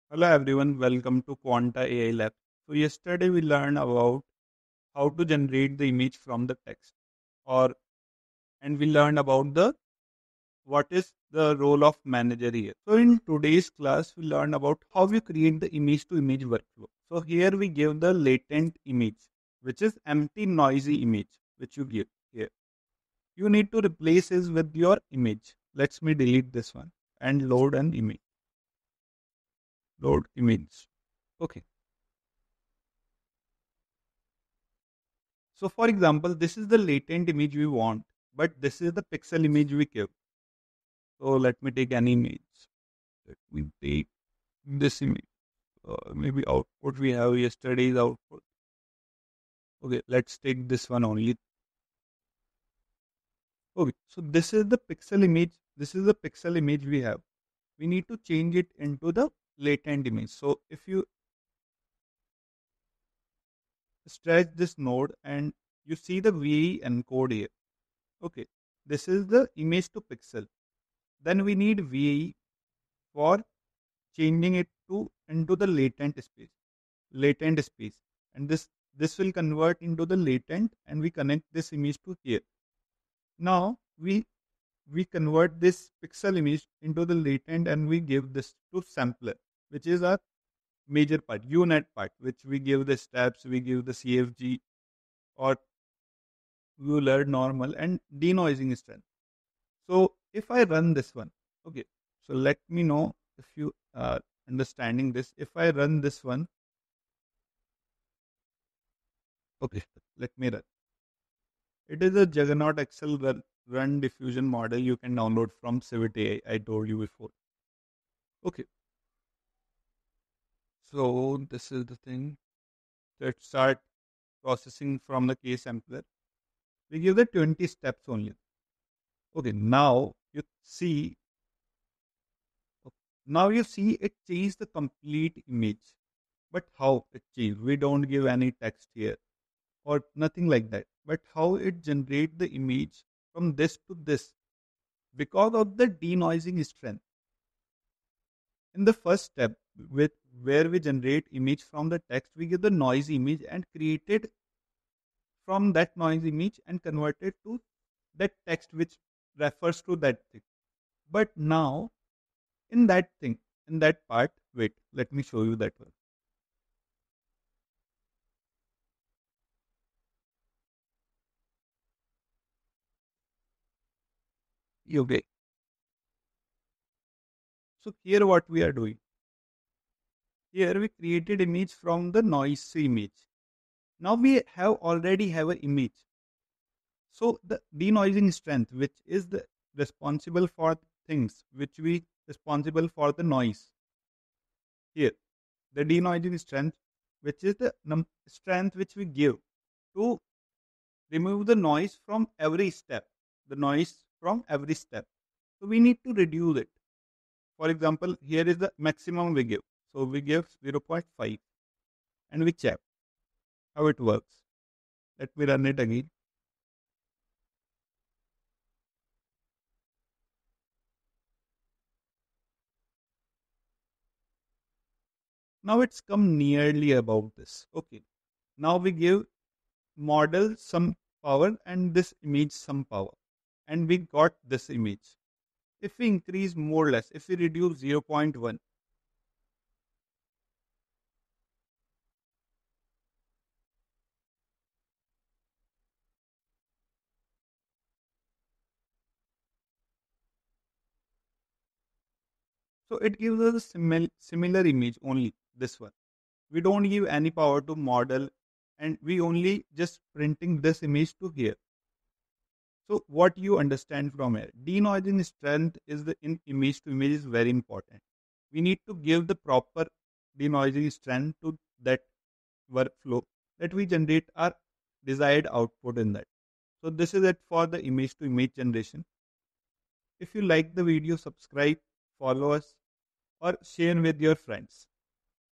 Hello everyone, welcome to Quanta AI Labs. So yesterday we learned about how to generate the image from the text or and we learned about the what is the role of manager here. So in today's class we learn about how we create the image to image workflow. So here we give the latent image which is empty noisy image which you give here. You need to replace it with your image. Let me delete this one and load an image. Load image. Okay. So for example, this is the latent image we want, but this is the pixel image we give. So let me take any image. Let me take this image. Maybe output we have yesterday's output. Okay, let's take this one only. Okay, so this is the pixel image. This is the pixel image we have. We need to change it into the latent image. So if you stretch this node and you see the VE encode here. Okay, this is the image to pixel. Then we need VE for changing it to into the latent space, and this will convert into the latent, and we connect this image to here. Now we convert this pixel image into the latent, and we give this to sampler, which is our major part, unet part, which we give the steps, we give the CFG or Euler normal and denoising strength. So if I run this one, okay, so let me know if you are understanding this. If I run this one, okay, let me run. It is a Juggernaut Excel run diffusion model you can download from Civit AI. I told you before. Okay, so this is the thing. Let's start processing from the case sampler. We give the 20 steps only. Okay, now you see it changed the complete image. But how it changed? We don't give any text here or nothing like that. But how it generate the image from this to this because of the denoising strength. In the first step, with where we generate image from the text, we give the noise image and created from that noise image and converted to that text which refers to that thing. But now in that thing, in that part, wait, let me show you that one. Okay. So here what we are doing. Here we created image from the noise image. Now we have already have an image. So the denoising strength, which is the responsible for things, which we responsible for the noise. Here, the denoising strength, which is the strength which we give to remove the noise from every step. The noise from every step. So we need to reduce it. For example, here is the maximum we give. So we give 0.5 and we check how it works. Let me run it again. Now it's come nearly about this. Okay. Now we give model some power and this image some power. And we got this image. If we increase more or less, if we reduce 0.1, so it gives us a similar image only, this one. We don't give any power to model and we only just printing this image to here. So what you understand from here, denoising strength is the in image to image is very important. We need to give the proper denoising strength to that workflow that we generate our desired output in that. So this is it for the image to image generation. If you like the video, subscribe, follow us or share with your friends.